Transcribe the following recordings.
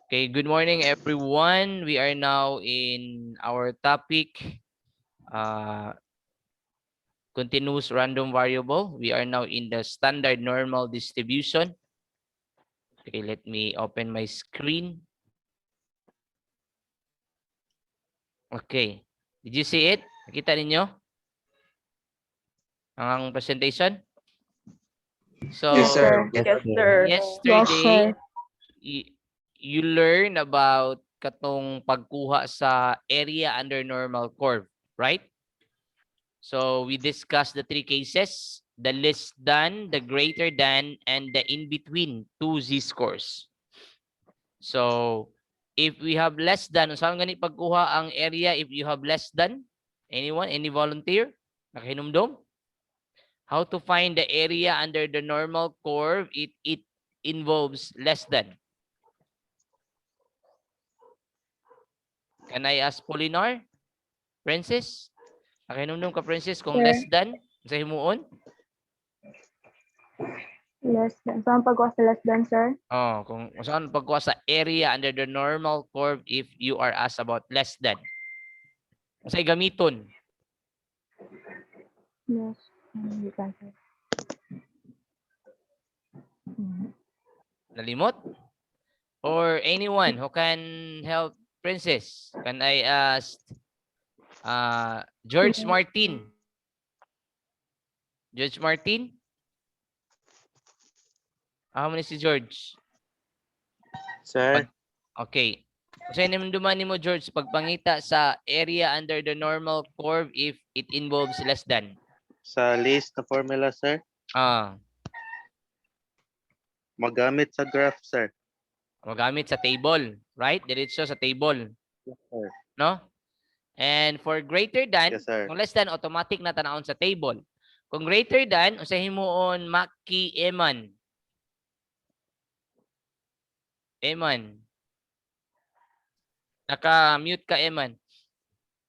Okay, good morning everyone. We are now in our topic, continuous random variable. We are now in the standard normal distribution. Okay, let me open my screen. Okay, did you see it? Nakita ninyo ang presentation? So, Yes, sir. Yes, Yes, sir. yesterday, you learn about katong pagkuha sa area under normal curve, right? So we discussed the three cases, the less than, the greater than, and the in-between two z-scores. So if we have less than, saan ganit pagkuha ang area if you have less than? Anyone? Any volunteer? Nakahinumdum? How to find the area under the normal curve? It involves less than. Can I ask Polinar? Princess? Nakahinumdum ka, Princess, kung less than sa himuon? Less than. Saan pagkuha sa less than, sir? Oh, kung saan pagkuha sa area under the normal curve if you are asked about less than. Kasi gamiton. Yes. Hindi ka, sir. Nalimot? Or anyone who can help Princess? Can I ask George Martin? George Martin? How many si George? sir. Okay. Kasi naman mo, George, pagpangita sa area under the normal curve if it involves less than. Sa list na formula, sir. Magamit sa graph, sir. Magamit sa table, right? Diretso sa table. Yes, sir. No? And for greater than, Yes, sir. kung less than, automatic na tanawon sa table. Kung greater than, usahin mo on Maki Eman. Eman. Naka-mute ka, Eman.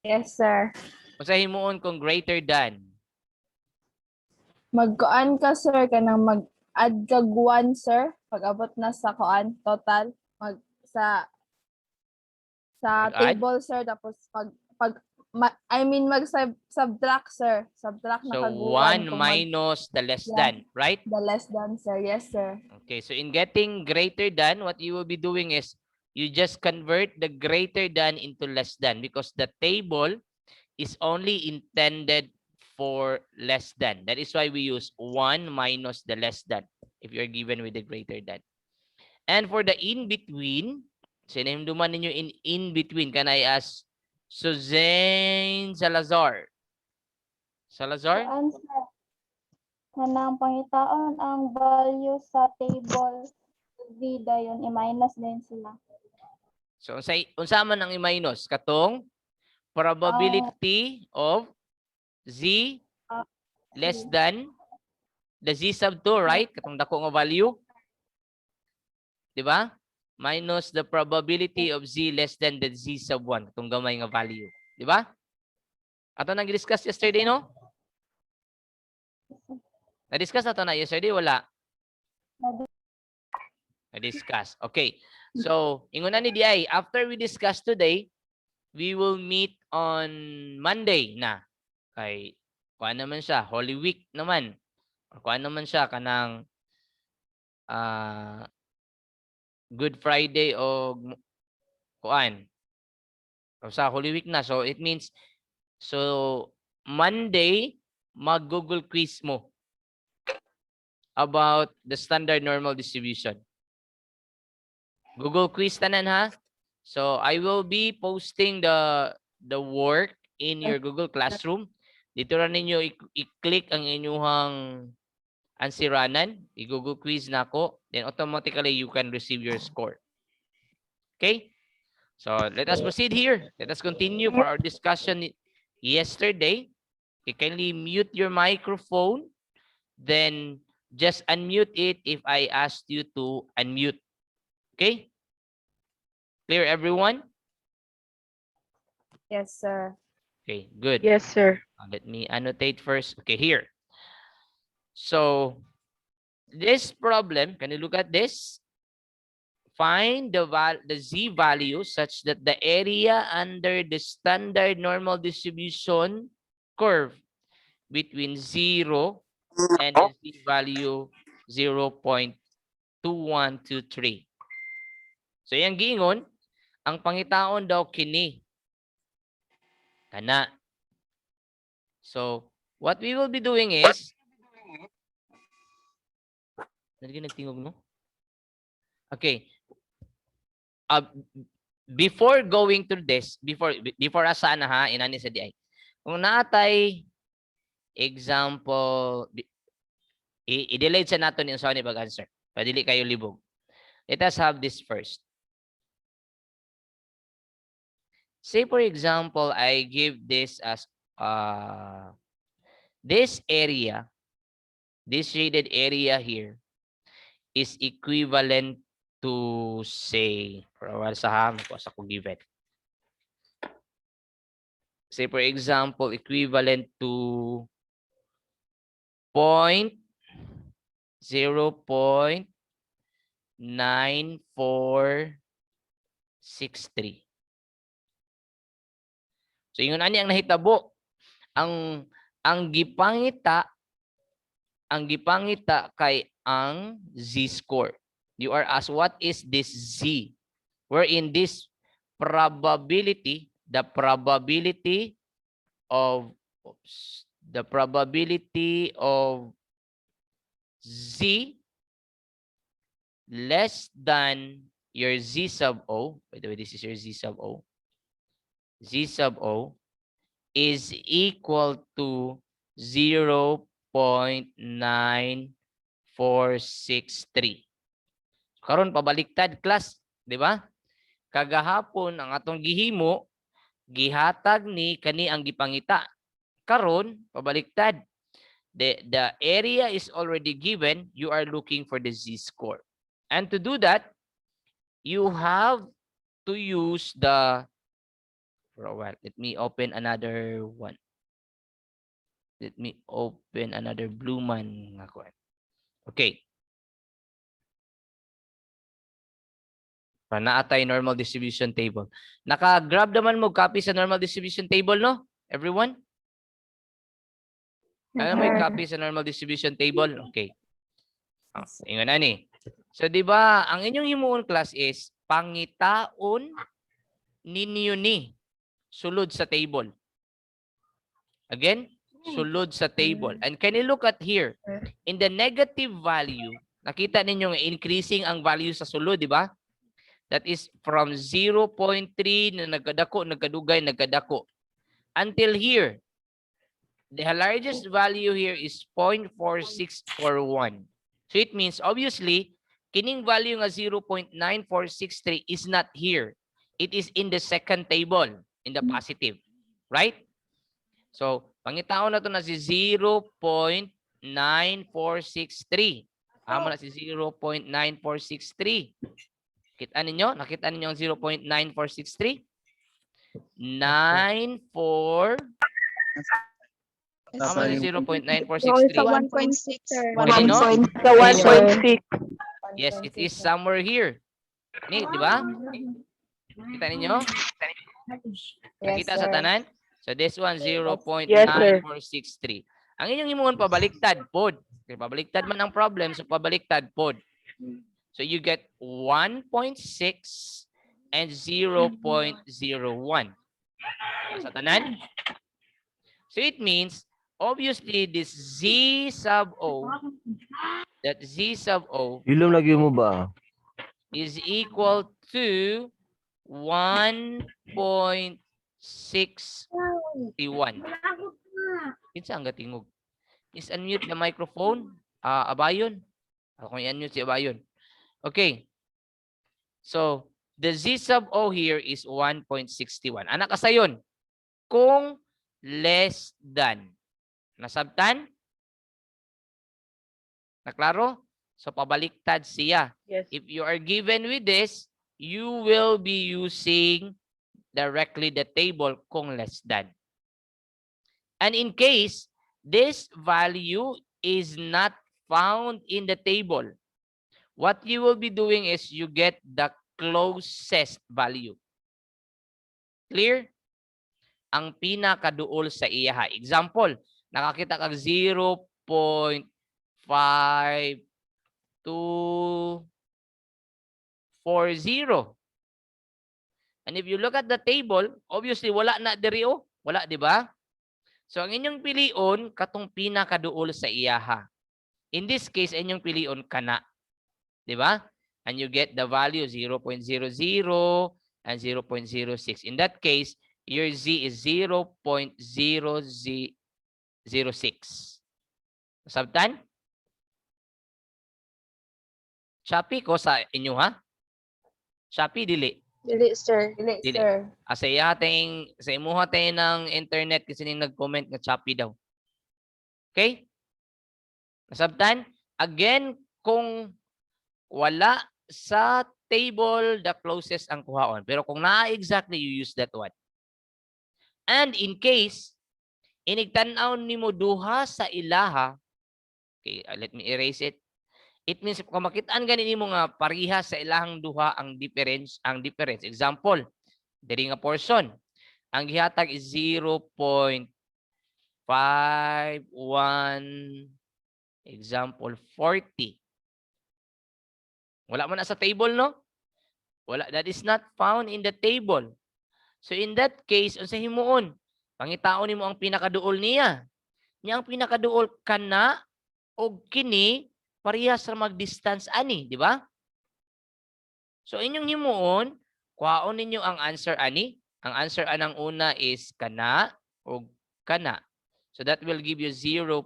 Yes, sir. Usahin mo on kung greater than. Mag-kuan ka, sir, kanang mag-add kag 1, sir. Pag-abot na sa kuan, total. Sa Mag-add? table, sir. Tapos mag-subtract, sir. Subtract na So, kag 1 1. minus the less than, right? The less than, sir. Yes, sir. Okay, so in getting greater than, what you will be doing is you just convert the greater than into less than because the table is only intended for less than. That is why we use 1 minus the less than if you're given with the greater than. And for the in-between, sinimduman ninyo in-between, can I ask Suzanne Salazar? Salazar? Kuan, sir. Kanang pangitaon ang value sa table z dayon i-minus din sila. So, unsa man ang i-minus? Katong probability of z less than the z sub 2, right? Katong dako nga value. Di ba? Minus the probability of z less than the z sub 1. Katong gamay nga value. Di ba? Ato nang discuss yesterday, no? Na-discuss ato na yesterday? Wala. Na-discuss. Okay. So, ingunan ni DI, after we discuss today, we will meet on Monday na. Kay kuan naman siya, Holy Week naman. Kuan naman siya kanang Good Friday o kuan. Sa Holy Week na. So it means Monday mag-Google quiz mo about the standard normal distribution. Google quiz tanan ha. So I will be posting the work in your Google Classroom. Dito ra ninyo i-click ang inyong answeranan, i-Google quiz na ako, then automatically you can receive your score. Okay? So let us proceed here. Let us continue for our discussion yesterday. You kindly mute your microphone, then just unmute it if I asked you to unmute. Okay? Clear, everyone? Yes, sir. Okay, good. Yes, sir. Let me annotate first. Okay, here. So, this problem, can you look at this? find the z value such that the area under the standard normal distribution curve between 0 and the z value 0.2123. So yung giingon, ang pangitaon daw kini kana. So what we will be doing is nagtingog no? Okay. Before going through this, before asana ha, inani sa di ay. Kung natay example, i-delete sa nato ni usaw ni pag-answer. Padili kayo libog. Let us have this first. Say for example, I give this as this area, this shaded area here is equivalent to say, for a while sa ham, sa ko given. Say for example, equivalent to 0.9463. So yun ani ang nahitabo. Ang gipangita kay ang z-score. You are asked what is this z? Wherein this probability, the probability of z less than your z sub o. By the way, this is your z sub o. Z sub o is equal to 0.9463. Karon pabaliktad class, di ba? Kagahapon ang atong gihimo, gihatag ni kani ang gipangita. Karon pabaliktad. The area is already given, you are looking for the z-score. And to do that, you have to use the, for a while, let me open another one. Let me open another blue man. Okay. Para naatay normal distribution table. Naka-grab naman mo copy sa normal distribution table, no? Everyone? Alam mo yung copy sa normal distribution table? Okay. Ingon na ni. So, di ba, ang inyong himuon class is pangitaon ninyo ni sulod sa table. Again, sulod sa table. And can you look at here? In the negative value, nakita ninyo increasing ang value sa sulod, di ba? That is from 0.3 na nagkadako, nagkadugay, nagkadako. Until here, the largest value here is 0.4641. So it means, obviously, kining value nga 0.9463 is not here. It is in the second table, in the positive. Right? So, pangitaon na to na si 0.9463. Amo na si 0.9463. Kita ninyo? Nakita ninyo ang 0.9463? 94. Amo na si 0.9463. 1.6, sir. Pwede, no? 1.6. Yes, it is somewhere here. Ni, di ba? Kita ninyo? Nakita sa tanan? So this one, 0.9463. Ang inyong himuon pabaliktad pod. Okay, pabaliktad man ang problem, so pabaliktad pod. So you get 1.6 and 0.01. Sa tanan? So it means, obviously, this Z sub O, that Z sub O Ilom lagi mo ba? is equal to 1.61. Kinsa ang gatingog? Is unmute the microphone. Abayon. Ako i-unmute si Abayon. Okay. So, the Z sub O here is 1.61. Anak kasayon. Kung less than. Nasabtan? Naklaro? So, pabaliktad siya. Yes. If you are given with this, you will be using directly the table kung less than. And in case this value is not found in the table, what you will be doing is you get the closest value. Clear? Ang pinakaduol sa iya. Example, nakakita kag 0.5240. And if you look at the table, obviously wala na diri o. Wala, di ba? So ang inyong pilion katong pinakaduol sa iyaha. In this case, inyong pilion kana, di ba? And you get the value 0.00 and 0.06. In that case, your z is 0.006. Sabtan? Shopee ko sa inyo ha? Shopee dili. Dili, sir. Dili, Dili. sir. Sa imuha tayo ng internet kasi ning nag-comment nga Shopee daw. Okay? Nasabtan? Again, kung wala sa table, the closest ang kuhaon. Pero kung na-exactly, you use that one. And in case, inigtanaw nimo duha sa ilaha, okay, let me erase it. It means kung makitaan ganin mo nga pareha sa ilahang duha ang difference. Example, diri nga portion. Ang gihatag is 0.51, example 40. Wala man na sa table, no? Wala, that is not found in the table. So in that case, unsa himuon? Pangitaon nimo ang pinakaduol niya. Niya ang pinakaduol kana og kini parehas sa mag-distance ani, di ba? So inyong himuon, kuhaon ninyo ang answer ani. Ang answer anang una is kana o kana. So that will give you 0.03.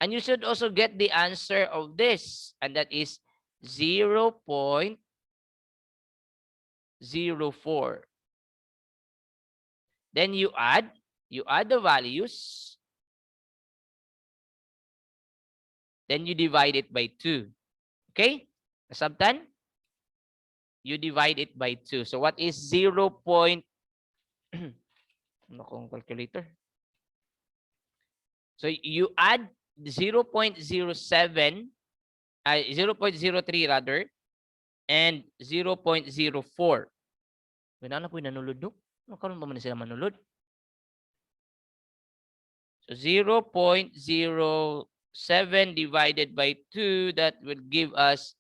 And you should also get the answer of this, and that is 0.04. Then you add the values. Then you divide it by 2. Okay? Nasabtan? You divide it by 2. So what is 0. Ano kong calculator? So you add 0.07, 0.03 rather, and 0.04. Wala na po yung nanulod, no? Karon pa man sila manulod. So 0.07 divided by 2, that will give us,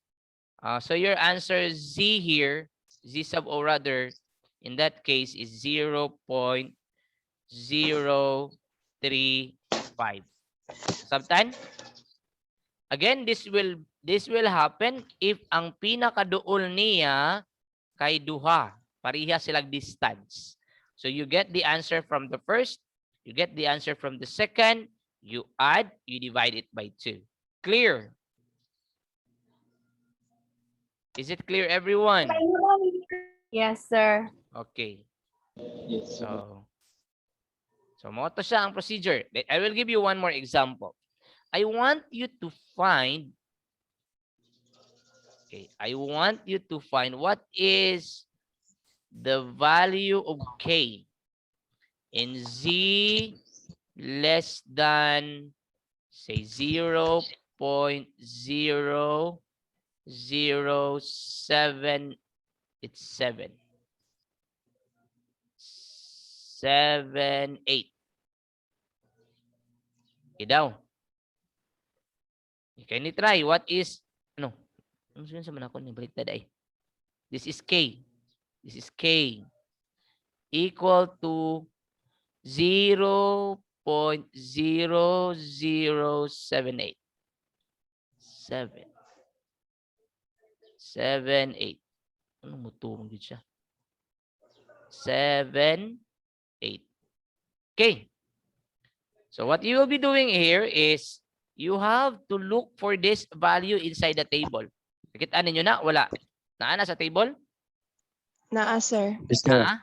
so your answer Z here, Z sub O rather, in that case is 0.035. Sabtan? Again, this will happen if ang pinakaduol niya kay duha. Pareha silang distance. So you get the answer from the first, you get the answer from the second, you add, you divide it by 2. Clear? Is it clear, everyone? Yes, sir. Okay. So mo to siya ang procedure. I will give you one more example. I want you to find, what is the value of K in Z less than, say, 0.0007. It's 78. Okay daw. Can you try? What is, ano? Ano sa man ako ni baliktad ay? This is K. This is K equal to 0.0078. 78. Ano mo turong dito siya? 78. Okay. So what you will be doing here is you have to look for this value inside the table. Nakita ninyo na? Wala. Naa sa table? Naa, sir. Naa?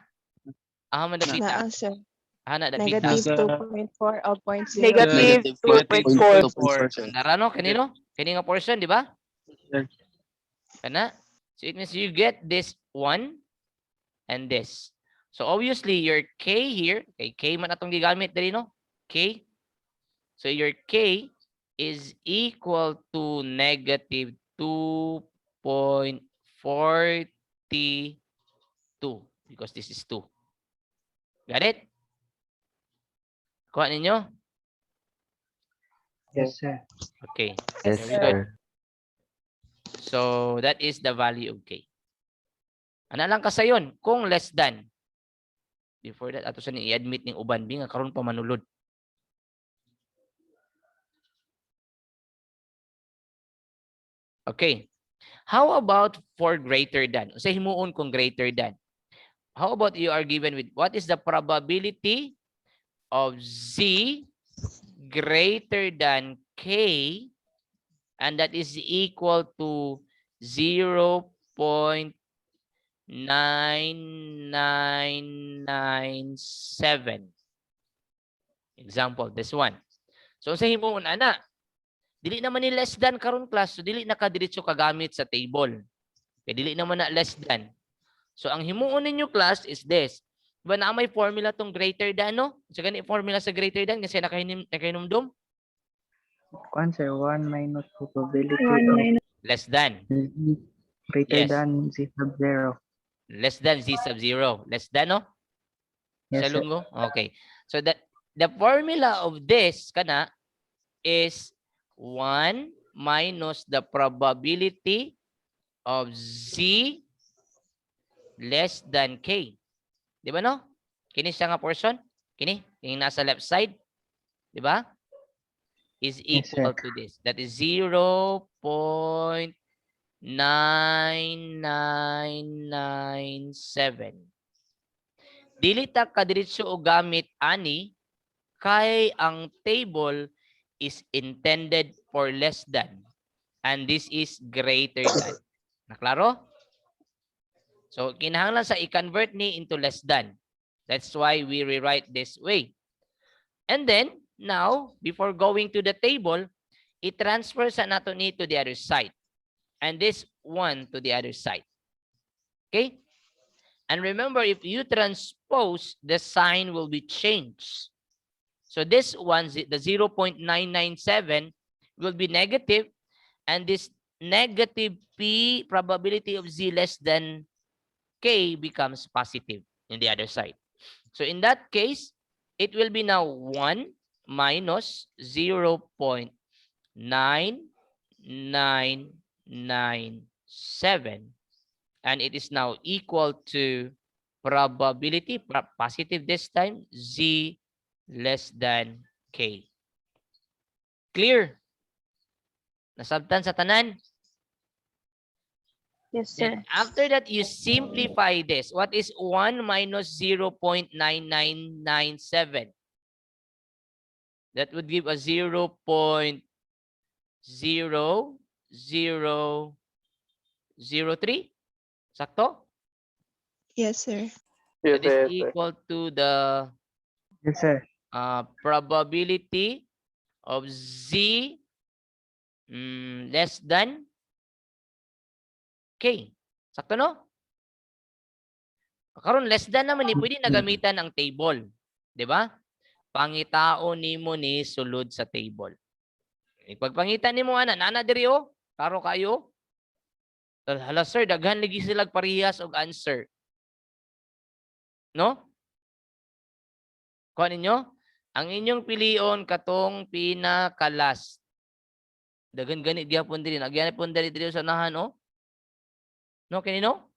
Man napita. Naa, sir. Na napita. Negative 2.4 o 0.0. Negative 2.4. Narano? Kanino? Kanino portion, di ba? Kana? So it means you get this one and this. So obviously your K here, okay, K man atong gigamit diri, no? K. So your K is equal to negative 2.42 because this is 2. Got it? Kuha ninyo? Yes, sir. Okay. Yes, Very sir. good. So, that is the value of K. Ano lang kasayon? Kung less than. Before that, ato sa i-admit ng uban. Nga karon pa manulod. Okay. How about for greater than? Sa himuon kung greater than. How about you are given with what is the probability of Z greater than K, and that is equal to 0.9997. Example, this one. So sa himuon ana, dili naman ni less than karon class, so dili nakadiretso kagamit sa table. Kaya dili naman na less than. So ang himuon ninyo class is this. Diba na may formula tong greater than, no? So ganit formula sa greater than kasi nakahinumdum. Kwan sir, 1 minus probability 1 of minus. Less than. z greater Yes. than z sub 0. Less than z sub 0. Less than, no? Yes, Sa sir. lungo? Okay. So the formula of this kana is 1 minus the probability of z less than k. Di ba, no? Kini siya nga portion. Kini, yung nasa left side. Di ba? Is Yes, sir. equal to this. That is 0.9997. Dili ta kadiretso o gamit ani kay ang table is intended for less than and this is greater than. Naklaro? So kinahanglan sa i-convert ni into less than. That's why we rewrite this way. And then now before going to the table, i-transfer sa nato ni to the other side. And this one to the other side. Okay? And remember, if you transpose, the sign will be changed. So this one, the 0.997 will be negative, and this negative P probability of Z less than K becomes positive in the other side. So in that case, it will be now 1 minus 0.9997. And it is now equal to probability, positive this time, Z less than K. Clear? Nasabtan sa tanan? Yes, Then sir. after that, you simplify this. What is 1 minus 0.9997? That would give a 0.0003. Sakto? Yes, sir. That is equal to the Yes, sir. probability of Z less than K. Sakto, no? Karon less than naman ni pwede nagamitan ang table, 'di ba? Pangitao nimo ni sulod sa table. Pagpangita nimo ana nana diri oh, karo kayo. Hala sir, daghan lagi sila parehas og answer. No? Kuha ninyo, ang inyong pilion katong pinaka-last. Daghan gani gyapon diri, nagyapon diri sa unahan oh. No, kanino?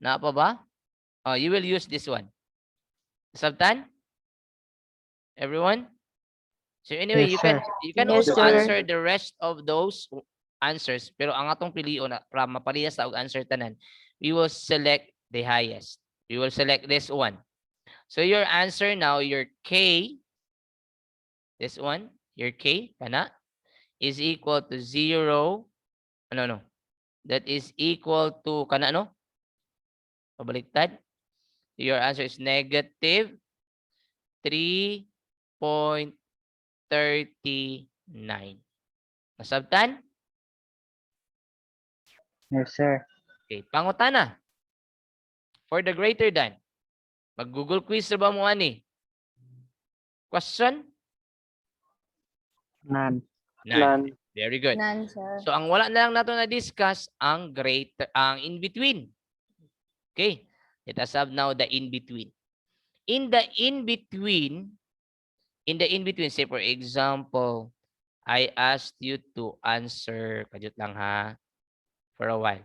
Na pa ba? Oh, you will use this one. Sabtan? Everyone? So anyway, Yes, you can Yes, also sir. answer the rest of those answers, pero ang atong pilion para maparehas sa og answer tanan, we will select the highest. We will select this one. So your answer now, your K, this one, your K, kana, is equal to 0, no, that is equal to, kana, no? Pabaliktad. Your answer is negative 3.39. Nasabtan? Yes, sir. Okay, pangutana. For the greater than. Mag-Google quiz na ba mo ani? Question? None. None. Very good. None, sir. So ang wala na lang nato na discuss ang greater, ang in between. Okay. Let us have now the in between. In the in between, say for example, I asked you to answer, kajut lang ha, for a while.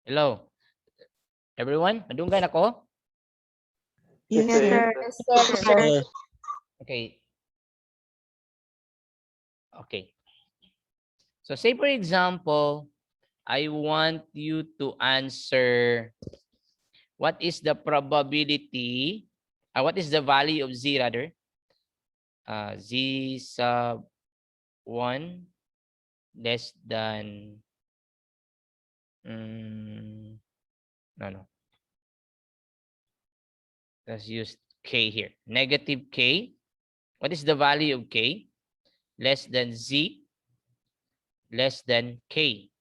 Hello. Everyone, madunggan ako? Yes, Yes, sir. Yes, sir. Okay. Okay. So say for example, I want you to answer what is the probability, what is the value of z rather? Z sub 1 less than no. Let's use k here. Negative k. What is the value of k? Less than z less than k.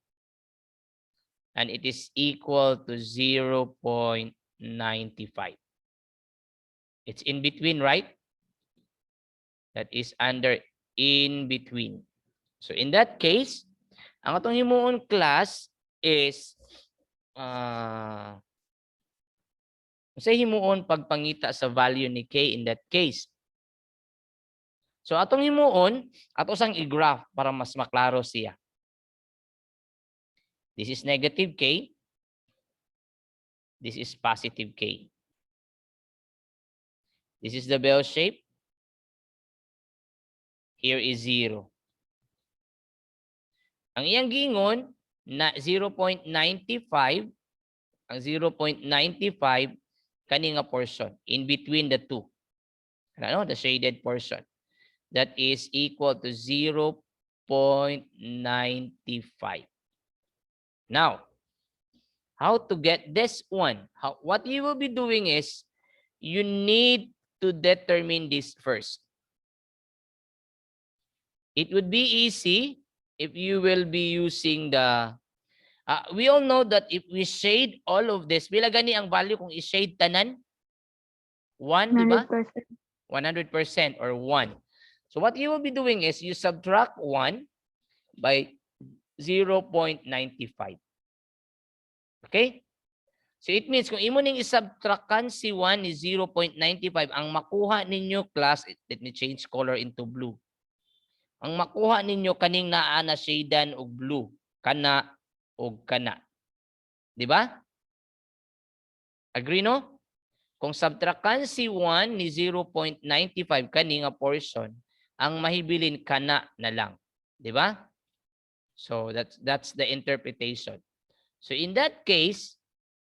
And it is equal to 0.95. It's in between, right? That is under in between. So in that case, ang atong himuon class is say himuon pagpangita sa value ni k in that case. So atong himuon ato sang i-graph para mas maklaro siya. This is negative k. This is positive k. This is the bell shape. Here is 0. Ang iyang giingon na 0.95, ang 0.95 kani nga portion in between the two. Ano, the shaded portion. That is equal to 0.95. Now, how to get this one? What you will be doing is you need to determine this first. It would be easy if you will be using the we all know that if we shade all of this, bila gani ang value kung i-shade tanan? 1, di ba? 100% or 1. So what you will be doing is you subtract 1 by 0.95. Okay? So it means kung imo ning isubtractan si 1 is 0.95, ang makuha ninyo class, let me change color into blue. Ang makuha ninyo kaning naa na shadean og blue, kana og kana. Di ba? Agree no? Kung subtrakan si 1 ni 0.95 kani nga portion, ang mahibilin kana na lang. Di ba? So that's the interpretation. So in that case,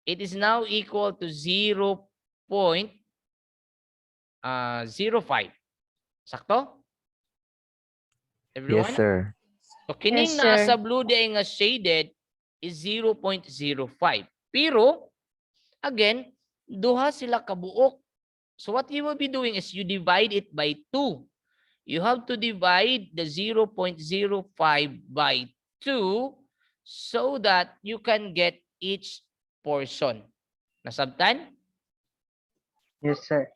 it is now equal to 0.05. Sakto? Everyone? Yes, sir. So kining Yes, naa sir. sa blue di nga shaded is 0.05. Pero again, duha sila kabuok. So what you will be doing is you divide it by 2. You have to divide the 0.05 by 2 so that you can get each portion. Nasabtan? Yes, sir.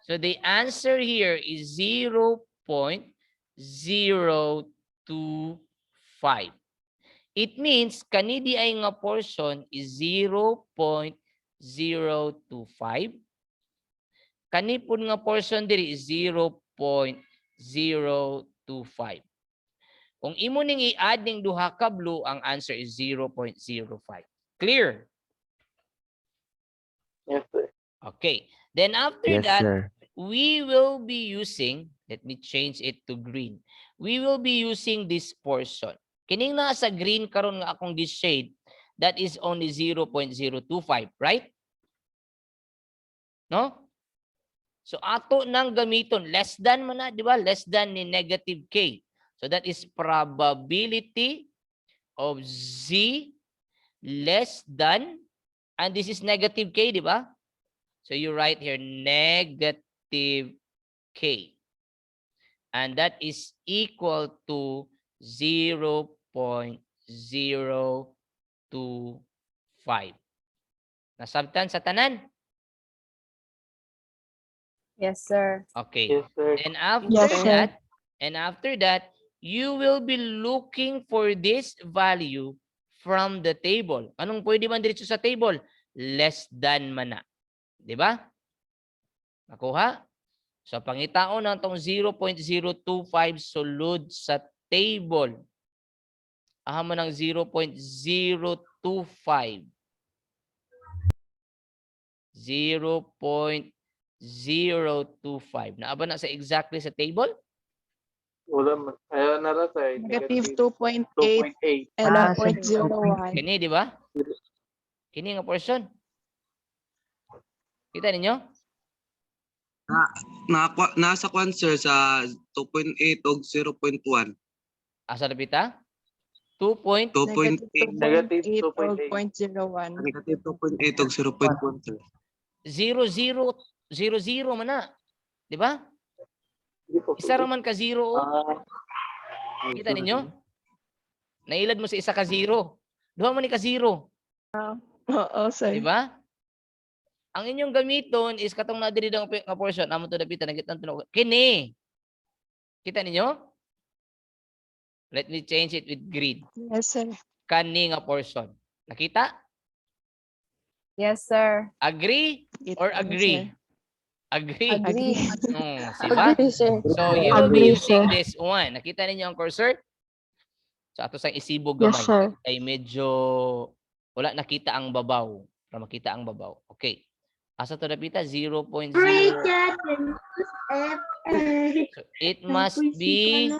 So the answer here is 0.025. It means kanidi ay nga portion is 0.025. Kanipon nga portion diri is 0.025. Kung imo ning i-add ning duha ka blue, ang answer is 0.05. Clear? Yes, sir. Okay. Then after Yes, that, sir. we will be using, let me change it to green. We will be using this portion. Kining nasa green karon nga akong shade, that is only 0.025, right? No? So ato nang gamiton, less than man na, di ba? Less than ni negative k. So that is probability of z less than, and this is negative k, di ba? So you write here negative k. And that is equal to 0.025. Nasabtan sa tanan? Yes, sir. Okay. Yes, sir. And after Yes, sir. that, you will be looking for this value from the table. Anong pwede man diretso sa table? Less than man na. Di ba? Nakuha? So, pangitaon ng itong 0.025 sulod sa table. Aha mo ng 0.025. 0.025. Naaba na sa exactly sa table? Wala man. Ayaw na ra, sir. Negative 2.8 2.8. and Ah, 0.01. Kini, di ba? Kini nga portion. Kita ninyo? Nasa kwan sir sa 2.8 o 0.1. Asa na pita? 2. Negative Negative 2.8 2.8. o 0.01. Negative 2.8 o 0.1 sir. 0.0 man na. Di ba? Isa ra man ka 0. Kita ninyo? Nailad mo sa isa ka 0. Duha man ni ka 0. Oo, sir. Di ba? Ang inyong gamiton is katong na diri nga portion amo to dapita nagitan tunog. Kini. Kita ninyo? Let me change it with green. Yes, sir. Kani nga portion. Nakita? Yes, sir. Agree or agree? Agree. Agree. Diba? Agree, sir. So you will be Agree, using sir. this one. Nakita ninyo ang cursor? So ato sang isibog Yes, gamay. sir. Ay medyo wala nakita ang babaw. Para makita ang babaw. Okay. Asa to dapita? 0.0. So it must be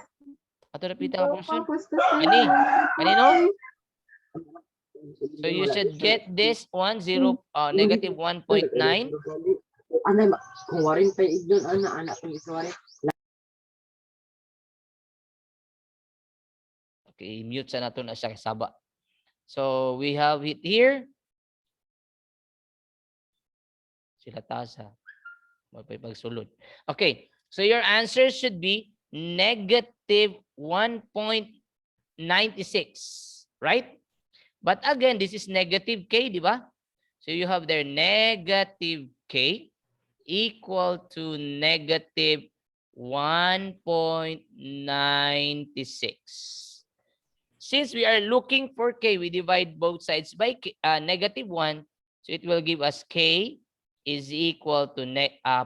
ato dapita ang portion. Ani? Kanino? So you should get this one, negative 1.9. Okay, mute sa nato na siya kasaba. So we have it here. Sila tasa. Pagsulod. Okay, so your answer should be negative 1.96, right? But again, this is negative k, di ba? So you have there negative k equal to negative 1.96. Since we are looking for k, we divide both sides by k, negative 1. So it will give us k is equal to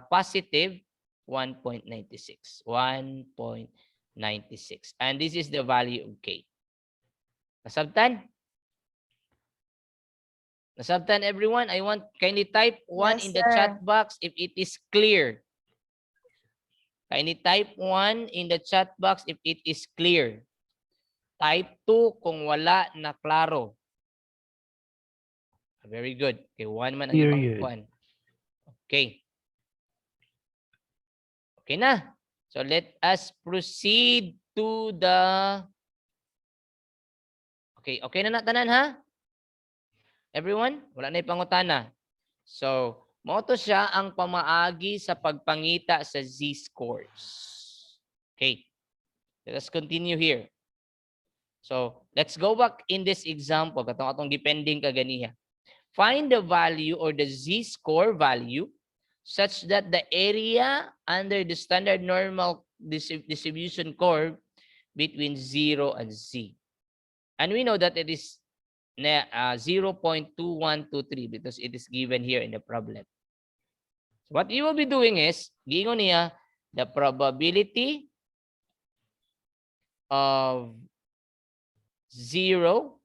positive 1.96. 1.96. And this is the value of k. Nasabtan? Nasabtan everyone? I want kindly type 1 Yes, in the sir. chat box if it is clear. Kindly type 1 in the chat box if it is clear. Type 2 kung wala na klaro. Very good. Okay, 1 man ang ibang kuan. Okay. Okay na. So let us proceed to the... Okay, okay na tanan ha? Everyone? Wala na ipangutana. So, moto siya ang pamaagi sa pagpangita sa z-scores. Okay. Let us continue here. So, let's go back in this example. Katong atong depending kaganiya. Find the value or the z-score value such that the area under the standard normal distribution curve between 0 and z. And we know that it is 0.2123 because it is given here in the problem. So what you will be doing is, giingon niya, the probability of 0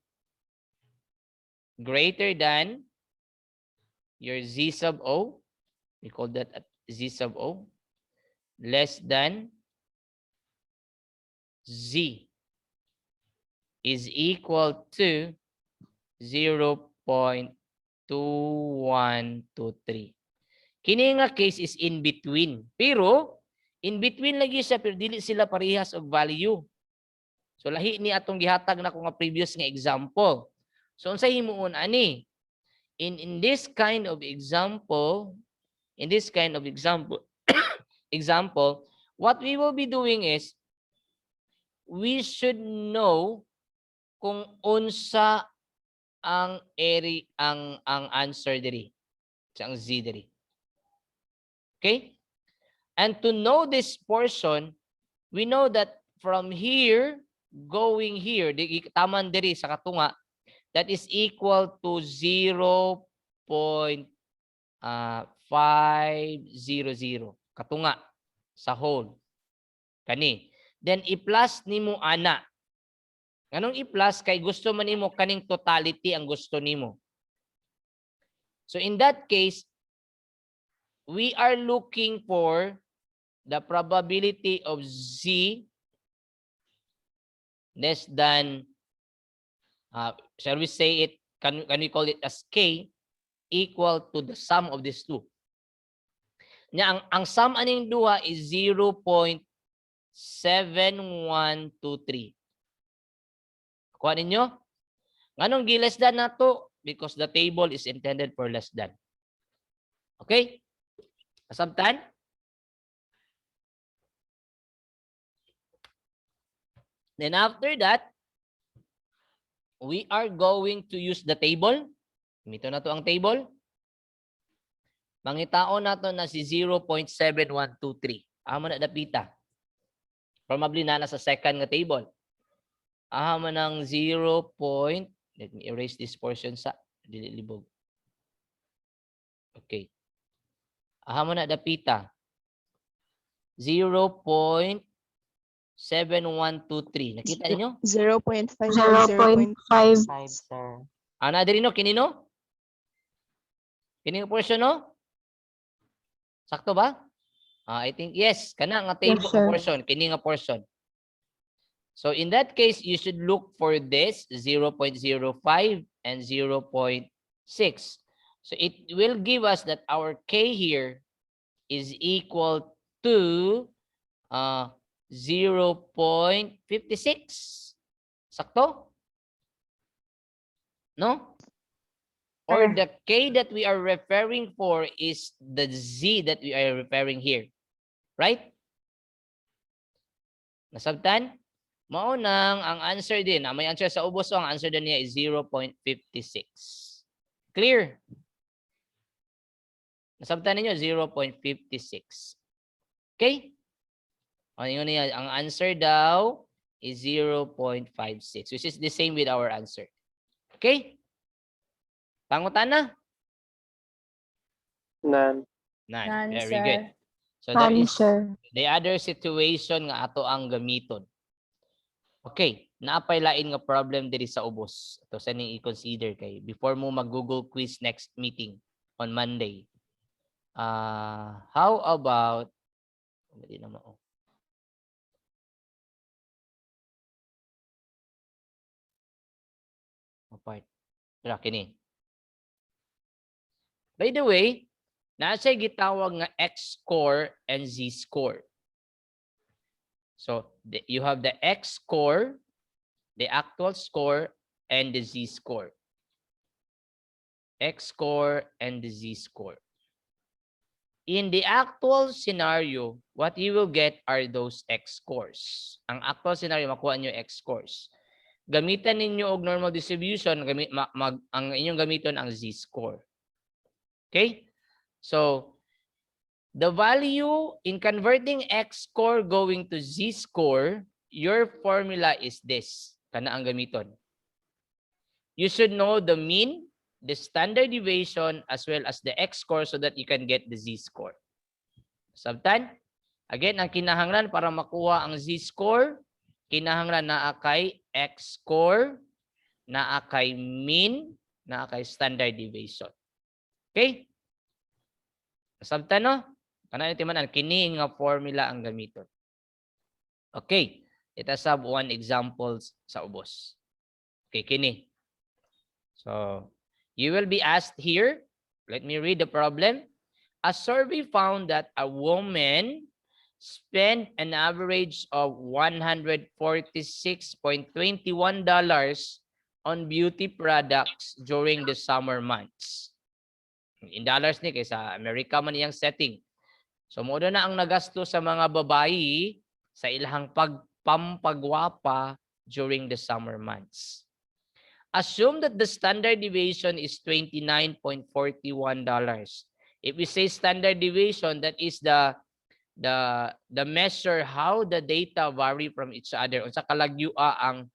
greater than your z sub o, we call that z sub o less than z is equal to 0.2123. Kini nga case is in between. Pero in between lagi siya pero dili sila parehas og value. So lahi ni atong gihatag na ko nga previous nga example. So unsay himuon ani? In this kind of example, example, what we will be doing is we should know kung unsa ang ang answer diri. Ang z diri. Okay? And to know this portion, we know that from here going here, taman diri sa katunga, that is equal to 0.500 katunga sa whole. Kani. Then i-plus nimo ana. Nganong i-plus kay gusto man nimo kaning totality ang gusto nimo. So in that case, we are looking for the probability of z less than, shall we say it, can we call it as k equal to the sum of these two. Nya ang sum aning duha is 0.7123. Kuha ninyo? Nganong gi less than nato? Because the table is intended for less than. Okay? Nasabtan? Then after that, we are going to use the table. Mito na to ang table. Mangitaon nato na si 0.7123. Amo na dapita. Probably na sa second nga table. Amo ng 0. Let me erase this portion sa dilibog. Okay. Amo na dapita. 0.7123. Nakita niyo? 0.5 and 0.5, 0.5. sir. Ana diri no kinino? Kini nga portion no? Sakto ba? I think yes, kana nga table Yes, sir. portion, kini nga portion. So in that case, you should look for this 0.05 and 0.6. So it will give us that our k here is equal to 0.56. Sakto? No? Or Sir. the k that we are referring for is the z that we are referring here. Right? Nasabtan? Maunang ang answer din. May answer sa ubos, so ang answer din niya is 0.56. Clear? Nasabtan ninyo 0.56. Okay? Ano niya? Ang answer daw is 0.56, which is the same with our answer. Okay? Pangutan na? None. None. None, Very sir. good. So that None, is sir. the other situation nga ato ang gamiton. Okay, naapay lain nga problem diri sa ubos. Ito sa ning i-consider kay before mo mag-Google quiz next meeting on Monday. How about hindi na mao. Apart. Tara kini. By the way, nasa gitawag nga X score and Z score. So you have the X score, the actual score, and the Z score. X score and the Z score. In the actual scenario, what you will get are those X scores. Ang actual scenario, makuha nyo X scores. Gamitan ninyo og normal distribution, ang inyong gamiton ang Z score. Okay? So, the value in converting X score going to Z score, your formula is this. Kana ang gamiton. You should know the mean, the standard deviation, as well as the X score so that you can get the Z score. Sabtan? Again, ang kinahanglan para makuha ang Z score, kinahanglan naa kay X score, naa kay mean, naa kay standard deviation. Okay? Sabtan no? Kana timan kini nga formula ang gamiton. Okay, let us have one example sa ubos. Okay, kini. So, you will be asked here, let me read the problem. A survey found that a woman spent an average of $146.21 on beauty products during the summer months. In dollars ni kaysa Amerika man iyang setting. So mo na ang nagasto sa mga babayi sa ilahang pagpampagwapa during the summer months. Assume that the standard deviation is $29.41. If we say standard deviation, that is the measure how the data vary from each other. Unsa kalagyua ang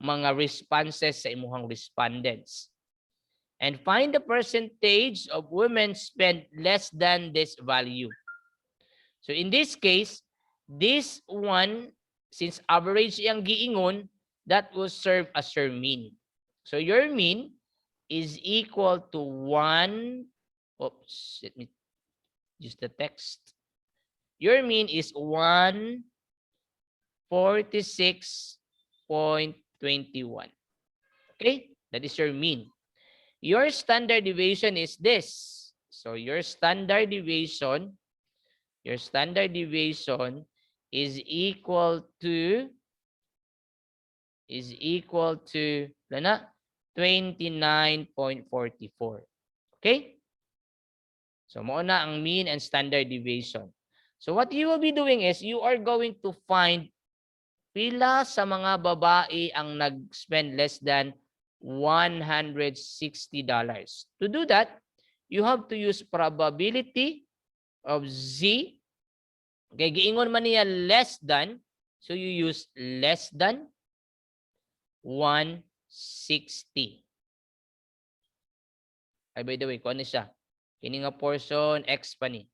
mga responses sa imuhang respondents. And find the percentage of women spend less than this value. So in this case, this one, since average ang giingon, that will serve as your mean. So your mean is equal to 1. Oops, let me use the text. Your mean is 146.21. Okay, that is your mean. Your standard deviation is this. So your standard deviation is equal to 29.44. Okay? So mo na ang mean and standard deviation. So what you will be doing is you are going to find pila sa mga babae ang nag-spend less than $160. To do that, you have to use probability of Z. Okay, giingon man niya less than, so you use less than 160. Ay, by the way, kung ano siya? Kini nga portion, X pa ni.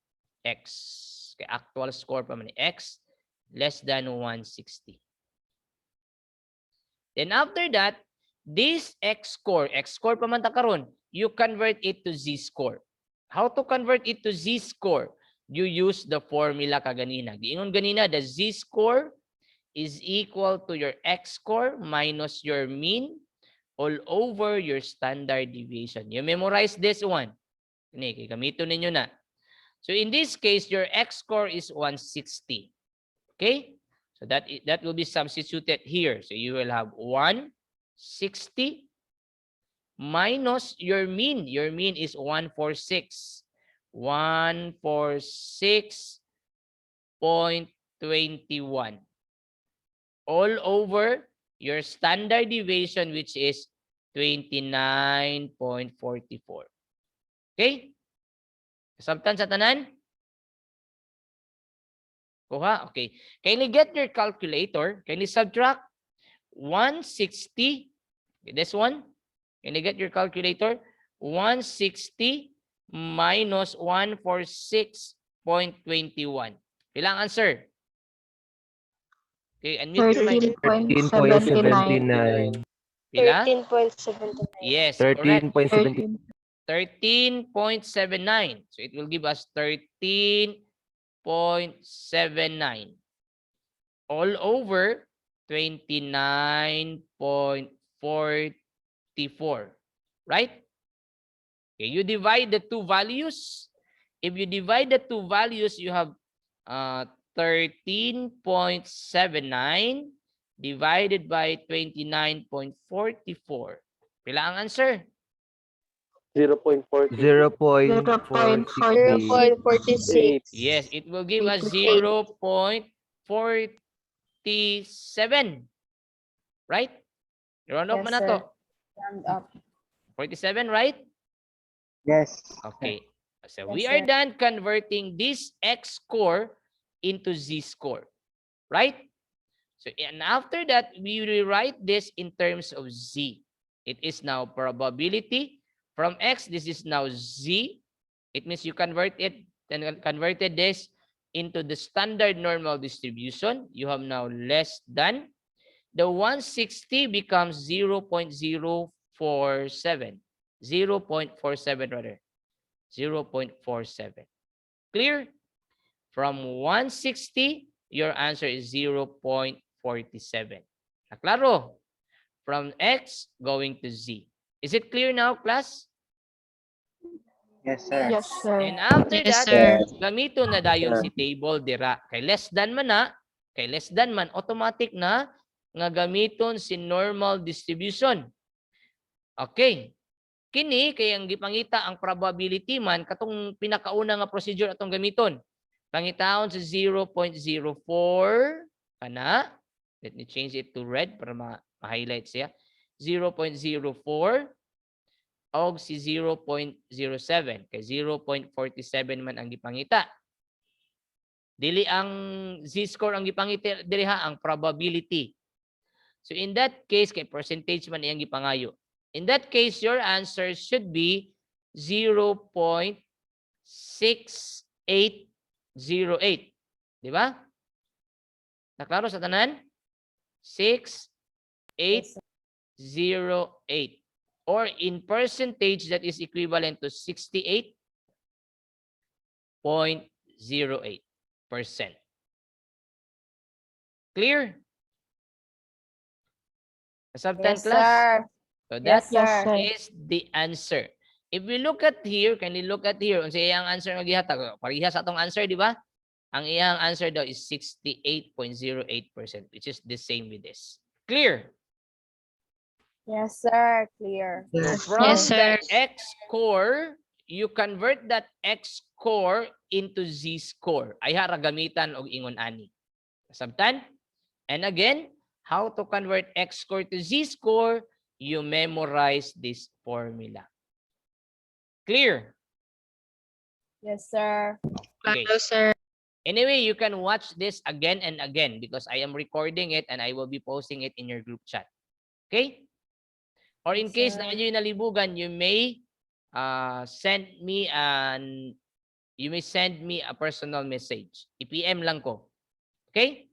X. Kay actual score pa man ni. X less than 160. Then after that, this X score pa man ta karon, you convert it to Z score. How to convert it to Z score? You use the formula kaganina. Giingon ganina, the Z score is equal to your X score minus your mean all over your standard deviation. You memorize this one. Kini, gamiton ninyo na. So in this case, your X score is 160. Okay? So that will be substituted here. So you will have 160 minus your mean. Your mean is 146. 146.21. All over your standard deviation, which is 29.44. Okay? Sabtan sa tanan? Kuha? Okay. Kindly get your calculator. Kindly subtract 160. Okay, this one. Kindly get your calculator. 160 minus 146.21. Ilang answer? Okay, unmute your mic. 13.79. Pila? 13.79. Yes, correct. 13.79. 13.79. So it will give us 13.79 all over 29.44. Right? Okay, you divide the two values. If you divide the two values, you have 13.79 divided by 29.44. Pila ang answer? 0.40. 0.46. Yes, it will give us 0.48. 0.47. Right? Round up Yes, man na sir. to. Round up. 47, right? Yes. Okay. So Yes, we are sir. done converting this X score into Z score. Right? So and after that, we rewrite this in terms of Z. It is now probability. From X, this is now Z. It means you converted this into the standard normal distribution. You have now less than. The 160 becomes 0.047. 0.47 rather. 0.47. Clear? From 160, your answer is 0.47. Naklaro? From X going to Z. Is it clear now, class? Yes, sir. Yes, sir. And after Yes, that, sir. gamito na dayon si table dira. Kay less than man na, kay less than man, automatic na nga gamiton si normal distribution. Okay. Kini kay ang gipangita ang probability man katong pinakauna nga procedure atong gamiton. Pangitaon sa 0.04 kana. Let me change it to red para ma-highlight siya. 0.04 og si 0.07 kay 0.47 man ang gipangita. Dili ang z-score ang gipangita diri ha, ang probability. So in that case kay percentage man iyang gipangayo. In that case your answer should be 0.6808. Di ba? Naklaro sa tanan? 6808. Or in percentage, that is equivalent to 68.08%. Clear? Subtan Yes, class? sir. So Yes, that sir. is the answer. If we look at here, can you look at here? Unsa iyang answer nga gihatag? Parehas atong answer, di ba? Ang iyang answer daw is 68.08%, which is the same with this. Clear? Yes, sir. Clear. So Yes, from Yes, sir. that X score, you convert that X score into Z score. Ay hara gamitan og ingon ani. Sabtan? And again, how to convert X score to Z score? You memorize this formula. Clear? Yes, sir. Okay. Hello, sir. Anyway, you can watch this again and again because I am recording it and I will be posting it in your group chat. Okay? Or in Yes, case sir. na kayo nalibugan, you may send me a personal message. I-PM lang ko. Okay?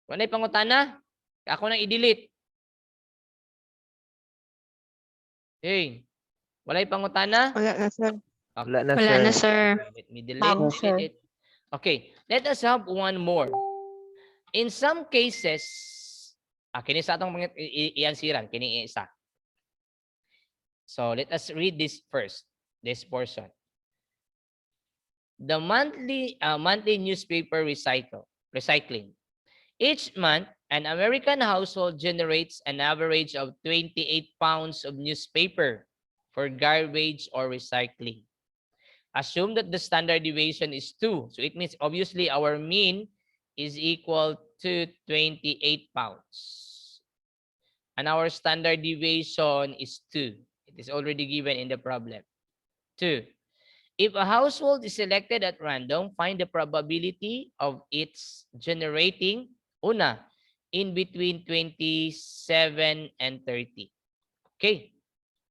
Kung ana'y pangutana, ako nang i-delete. Hey, walay pangutana? Wala na, sir. Wala na, Wala na, sir. sir. Let me delete No, sir. it. Okay, let us have one more. In some cases, kini sa atong iansiran, kini isa. So let us read this first, this portion. The monthly newspaper recycling. Each month, an American household generates an average of 28 pounds of newspaper for garbage or recycling. Assume that the standard deviation is 2. So it means obviously our mean is equal to 28 pounds. And our standard deviation is 2. It is already given in the problem. 2. If a household is selected at random, find the probability of its generating, una, in between 27 and 30. Okay,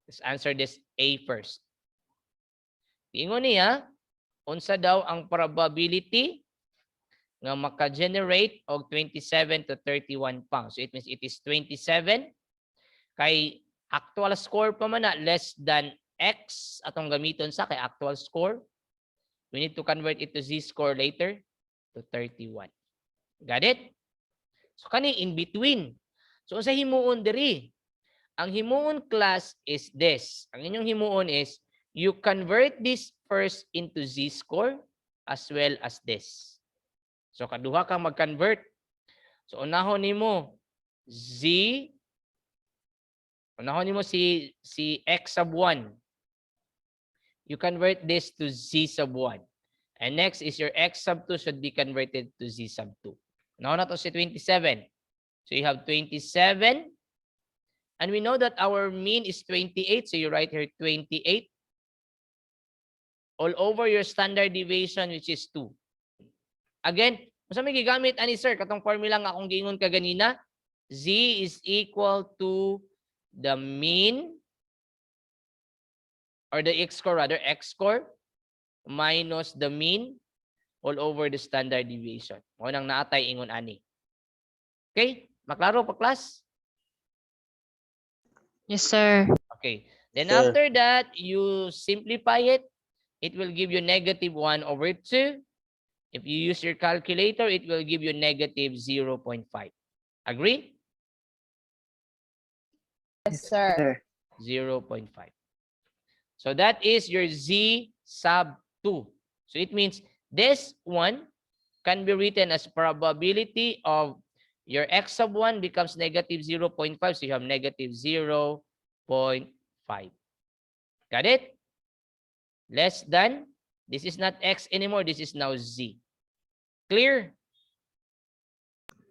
let's answer this A first. Ingon niya, unsa daw ang probability nga maka-generate og 27 to 31 pounds. So it means it is 27 kay actual score pa man na less than X atong gamiton sa kay actual score. We need to convert it to Z score later to 31. Got it? So kani in between. So unsa himuon diri? Ang himuon class is this. Ang inyong himuon is you convert this first into Z score as well as this. So kaduha kang mag-convert. So unahon nimo Z, unahon nimo si X sub 1. You convert this to Z sub 1. And next is your X sub 2 should be converted to Z sub 2. Now na to si 27. So you have 27. And we know that our mean is 28. So you write here 28. All over your standard deviation which is 2. Again, kung may gigamit ani sir, katong formula nga akong giingon kaganina, Z is equal to the mean or the X score rather, X score minus the mean all over the standard deviation. Mo nang naatay ingon ani. Okay? Maklaro pa class? Yes, sir. Okay. Then Sir. after that, you simplify it. it will give you negative 1 over 2. If you use your calculator, it will give you negative 0.5. Agree? Yes, sir. 0.5. So that is your Z sub 2. So it means this one can be written as probability of your X sub 1 becomes negative 0.5. So you have negative 0.5. Got it? Less than. This is not X anymore. This is now Z. Clear?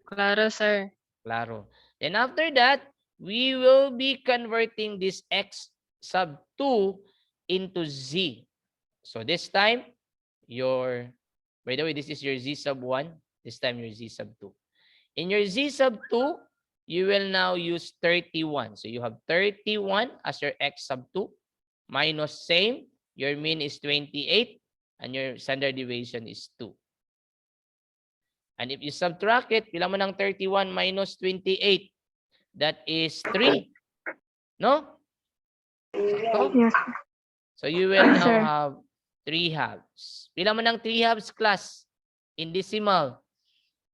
Claro, sir. Claro. Then after that, we will be converting this X sub 2 into Z. So this time, by the way, this is your Z sub 1. This time, your Z sub 2. In your Z sub 2, you will now use 31. So you have 31 as your X sub 2 minus same. Your mean is 28 and your standard deviation is 2. And if you subtract it, pila mo ng 31 minus 28? That is 3. No? Sakto? Yes. So you will now Sir. have 3 halves. Pila mo ng 3 halves, class? In decimal.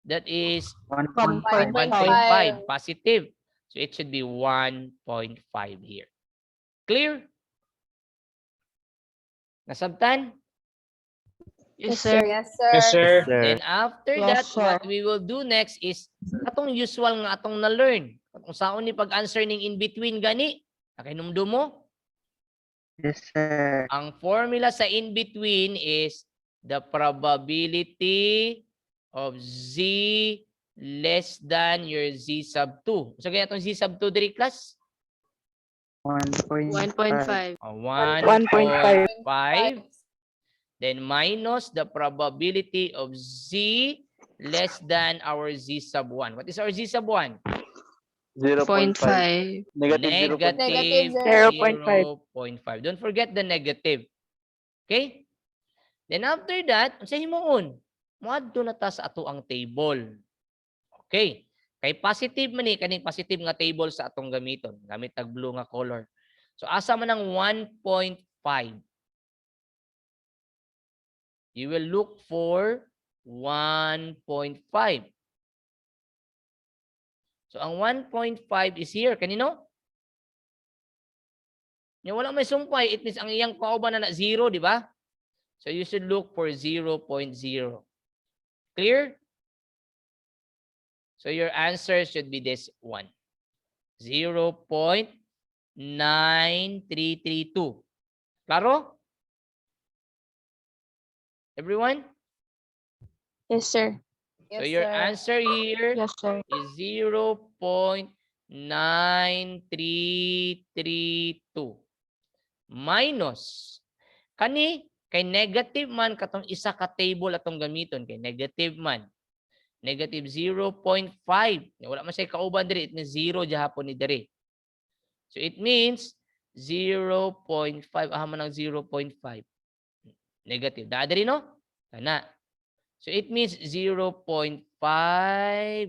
That is 1.5. 1.5 positive. So it should be 1.5 here. Clear? Nasabtan? Yes, sir. Yes, sir. Yes, sir. Then after that, what we will do next is atong usual nga atong na-learn. Kung saan ni pag-answer ning in-between gani. Nakinumdum mo? Yes, sir. Ang formula sa in-between is the probability of Z less than your Z sub 2. So kaya itong Z sub 2 diri, class? 1.5. 1.5. 1.5. Then minus the probability of Z less than our Z sub 1. What is our Z sub 1? 0.5. 0.5. Negative 0.5. Negative 0.5. Don't forget the negative. Okay? Then after that, sa himuon, moadto na ta sa ato ang table. Okay. Kay positive man ni kaning positive nga table sa atong gamiton. Gamit tag blue nga color. So asa man ang 1.5. You will look for 1.5. So ang 1.5 is here. Kanino? Yung wala may sumpay, it means ang iyang kauban na 0, di ba? So you should look for 0.0. Clear? So your answer should be this one. 0.9332. Klaro? Everyone? Yes, sir. So your answer here Yes, sir. is 0.9332 minus kani kay negative man katong isa ka table atong gamiton kay negative man negative 0.5 wala man say kauban diri it means 0 jahapon ni diri. So it means 0.5 aha man ang 0.5 negative da diri no kana. So it means 0.5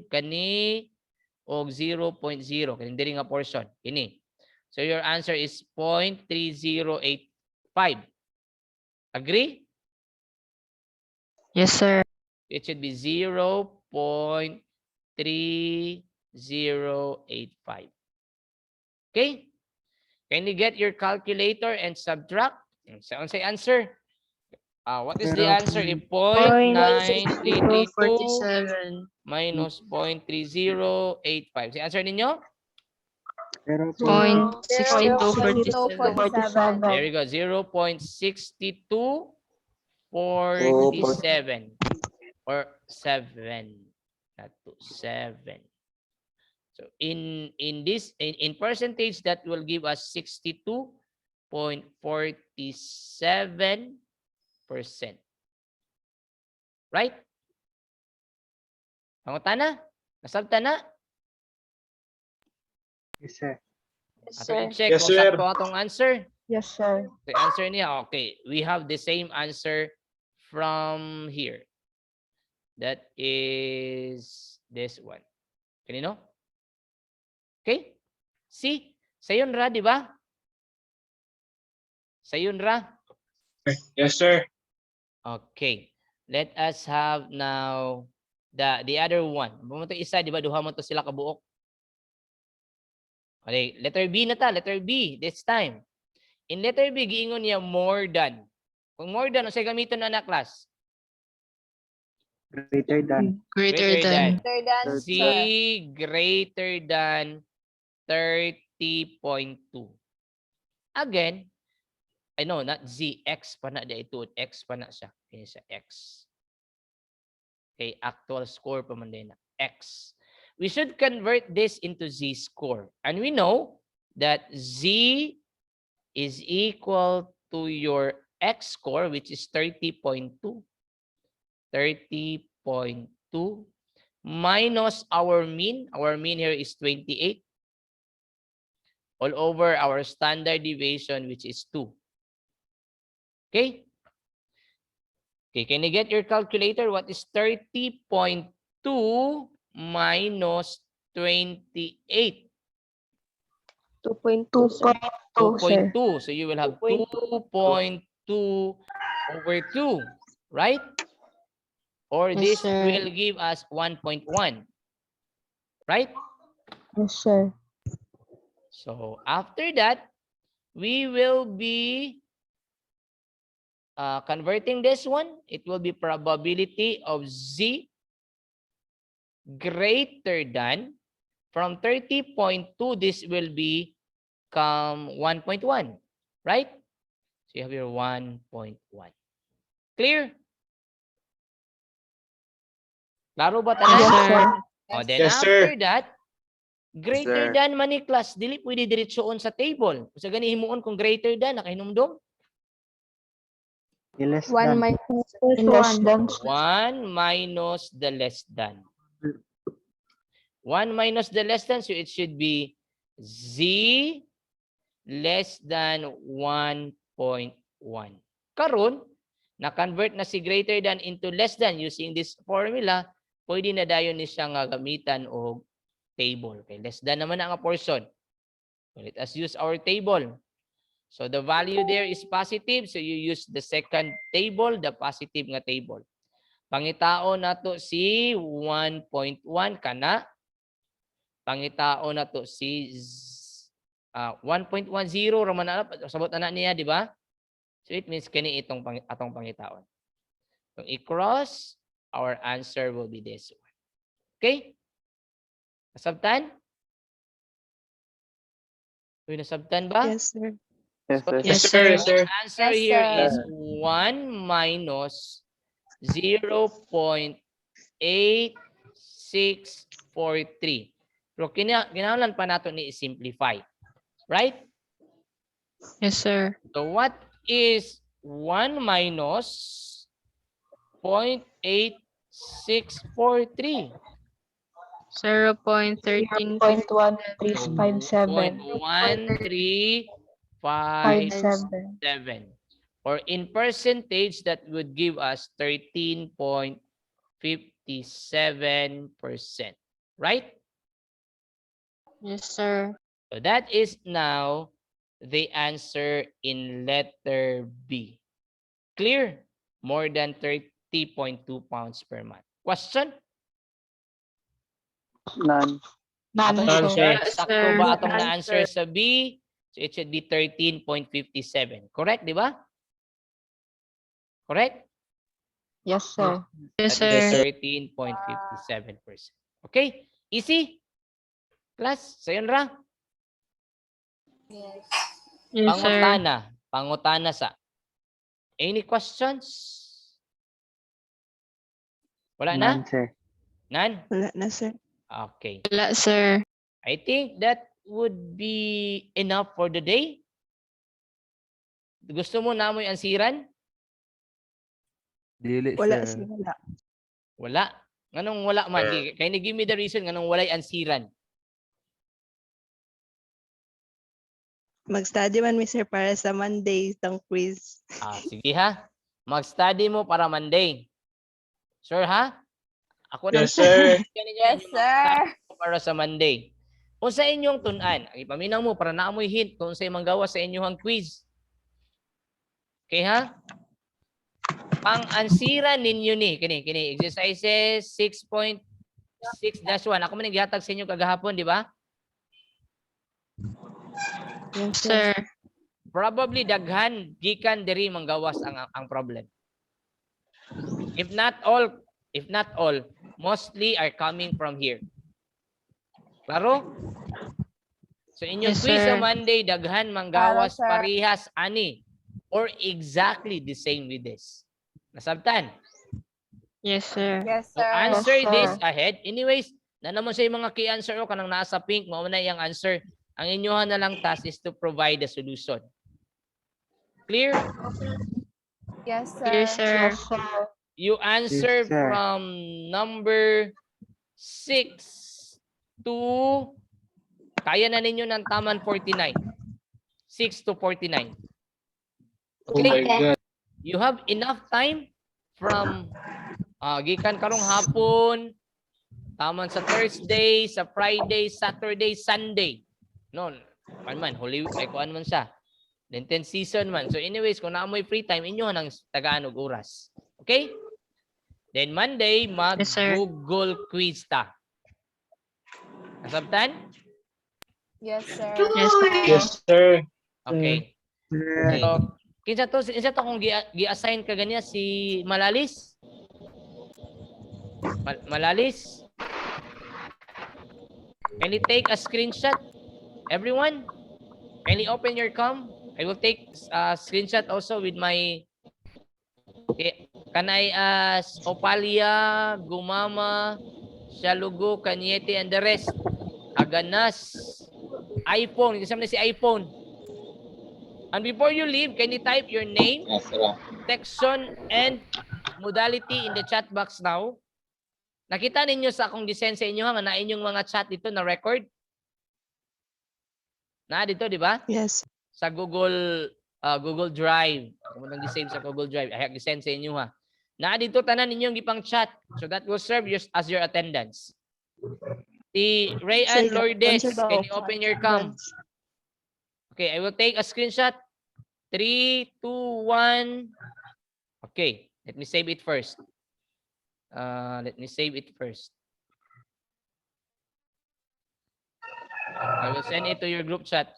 kani og 0.0 kani diri nga portion kini. So your answer is 0.3085. Agree? Yes, sir. It should be 0.3085. Okay? Can you get your calculator and subtract? Saan say answer? What is the answer? If 0.9332 47. minus 0.3085. Si answer ninyo? 0.6247. There you go. 0.6247 or 7. Not 2, 7. So in percentage that will give us 62.47%. Right? Pangutana? Nasabtana? Yes, sir. Yes, Ato sir. i-check Yes, kung sir. sakto atong answer. Yes, sir. The answer niya, okay. We have the same answer from here. That is this one. Kanino? Okay? See? Sayon ra, di ba? Sayon ra. Yes, sir. Okay. Let us have now the other one. Bumunto isa, di ba? Duha mo to sila kabuok. Okay, letter B na ta, letter B this time. In letter B, giingon niya more than. Kung more than, usay gamiton na na class. Greater than. Greater than. Greater than, Z sir. greater than 30.2. Again, I know, not Z, X pa na ito. X pa na siya. Kaya siya X. Okay, actual score pa man din na. X. We should convert this into Z score. And we know that Z is equal to your X score, which is 30.2. 30.2 minus our mean. Our mean here is 28. All over our standard deviation, which is 2. Okay? Okay, can you get your calculator? What is 30.2 minus 28? 2.2, sir. 2.2. So you will have 2.2 over 2, right? Or Yes, this sir. will give us 1.1, right? Yes, sir. So after that, we will be converting this one. It will be probability of Z greater than, from 30.2, this will become 1.1, right? So you have your 1.1. Clear? Klaro ba tanan? Yes, sir. O, Yes, then Yes, after sir. that, greater sir. than man ni class, dili pwede diretsoon sa table. Sa gani himuon kung greater than, nakahinumdum? Less 1 than. minus less than. 1 minus the less than. 1 minus the less than, so it should be Z less than 1.1. Karon, na-convert na si greater than into less than using this formula, pwede na dayon ni siya nga gamitan og table. Okay, less than naman ang portion. Let us use our table. So the value there is positive, so you use the second table, the positive nga table. Pangitao nato si 1.1 kana. Pangitao nato si 1.10 raman na sabot na niya, di ba? So it means kani itong atong pangitaon. Kung i-cross, our answer will be this one. Okay? Nasabtan? Uy, nasabtan ba? Yes, sir. Yes, sir. Yes, So sir. Yes, sir. the answer Yes, here sir. is 1 minus 0.8643. Pero kinahanglan pa nato ni simplify. Right? Yes, sir. So what is 1 minus 0.8643? 0.13. 0.1357. 0.1357. Or in percentage, that would give us 13.57%. Right? Yes, sir. So that is now the answer in letter B. Clear? More than 30.2 pounds per month. Question? None. Atong None, sir. sakto ba atong na-answer sa B? So it should be 13.57. Correct, di ba? Correct? Yes, sir. Yes, That is sir. 13.57%. Okay? Easy? Class, sayon ra? Yes. Yes, sir. Pangutana. Pangutana sa. Any questions? Wala na? None, sir. None? Wala na, sir. Okay. Wala, sir. I think that would be enough for the day. Gusto mo na mo ansiran? Dili, Wala, sir. sir. Wala. Wala. Nganong wala man? Kaya ni give me the reason nganong walay ansiran. Mag-study man, sir, para sa Monday ng quiz. Sige ha. Mag-study mo para Monday. Sure ha? Ako na Yes, sir. Yes, sir. para sa Monday. Kung sa inyong tunan, ipaminaw mo para naamoy hint kung sa manggawa sa inyong quiz. Okay ha? Pang-ansira ninyo ni. Kini. Exercises 6.6-1. Ako man naghatag sa inyo kagahapon, di ba? Yes, Sir. Probably daghan gikan diri manggawas ang problem. If not all, mostly are coming from here. Klaro? So inyong Yes, quiz sa sir. Monday daghan manggawas Klaro, sir. parehas ani or exactly the same with this. Nasabtan? Yes, sir. Yes, So sir. answer Yes, sir. this ahead. Anyways, na naman sa mga key answer o kanang nasa pink, mao na iyang answer. Ang inyohan na lang task is to provide the solution. Clear? Yes, Clear, sir. sir. Yes, sir. You answer Yes, sir. from number 6 to kaya na ninyo ng taman 49. 6 to 49. Okay? You have enough time from gikan karong hapon, taman sa Thursday, sa Friday, Saturday, Sunday. No, man, Holy Week, ay kuan man siya. Then 10 season man. So anyways, kung naamoy free time, inyo nang tagaan og oras. Okay? Then Monday, Yes, sir. mag-Google quiz ta. Nasabtan? Yes, sir. Yes, sir. Yes, sir. Okay. Sir. So, kinsa to kung gi-assign ka ganiya si Malalis? Malalis? Can you take a screenshot? Everyone? Can you open your cam? I will take a screenshot also with my kanay as Opalia, Gumama, Shalugo, Kanyete, and the rest. Aganas, iPhone. Kasama na si iPhone. And before you leave, can you type your name, section, and modality in the chat box now? Nakita ninyo sa akong gisend sa inyo nga na inyong mga chat dito na record? Na dito, di ba? Yes. Sa Google Drive. Kung nang gi-save sa Google Drive, ay gi-send sa inyo ha. Na dito tanan ninyong gipang chat. So that will serve as your attendance. Si Rayan Lourdes, can you open your cam? Okay, I will take a screenshot. 3, 2, 1. Okay, let me save it first. I will send it to your group chat.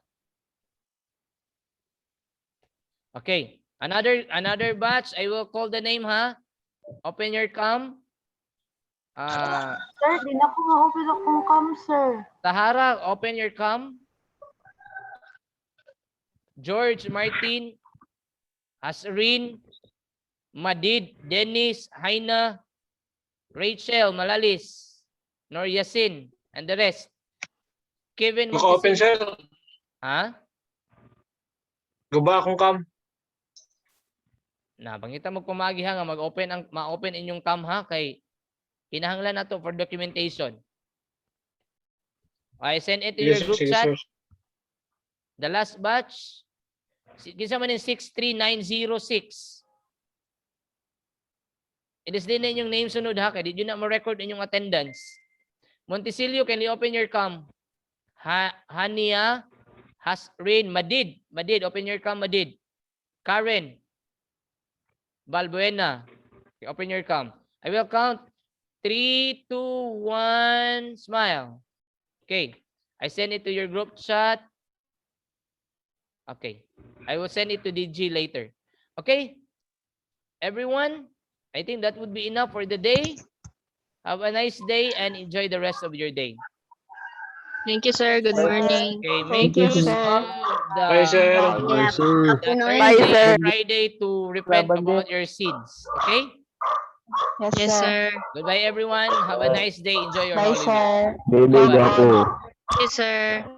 Okay, another batch. I will call the name ha. Open your cam. Sir, di na ko nga open akong cam, sir. Tahara, open your cam. George, Martin, Asrin, Madid, Dennis, Haina, Rachel, Malalis, Nor Yasin, and the rest. Kevin, Maka-open, sir. Ha? Guba akong cam. Na, bangita mo pumagi ha nga ma-open inyong cam ha kay kinahanglan nato for documentation. I send it to your group Sige, chat. sir. The last batch. Kinsa man yung 63906. It is din na inyong name sunod ha kay di na ma-record inyong attendance. Montesilio, can you open your cam? Hania, Hasrin, Madid, open your cam, Madid. Karen, Balbuena, okay, open your cam. I will count 3, 2, 1, smile. Okay, I send it to your group chat. Okay, I will send it to DG later. Okay, everyone, I think that would be enough for the day. Have a nice day and enjoy the rest of your day. Thank you, sir. Good morning. Okay, make you, use sir. of the Bye, sir. Bye, sir. the Bye, Thursday sir. and Friday to repent about your sins. Okay? Yes, Yes, sir. sir. Goodbye, everyone. Have a nice day. Enjoy your Bye, Holy Week. sir. Bye, Bye-bye. ako. Yes, sir.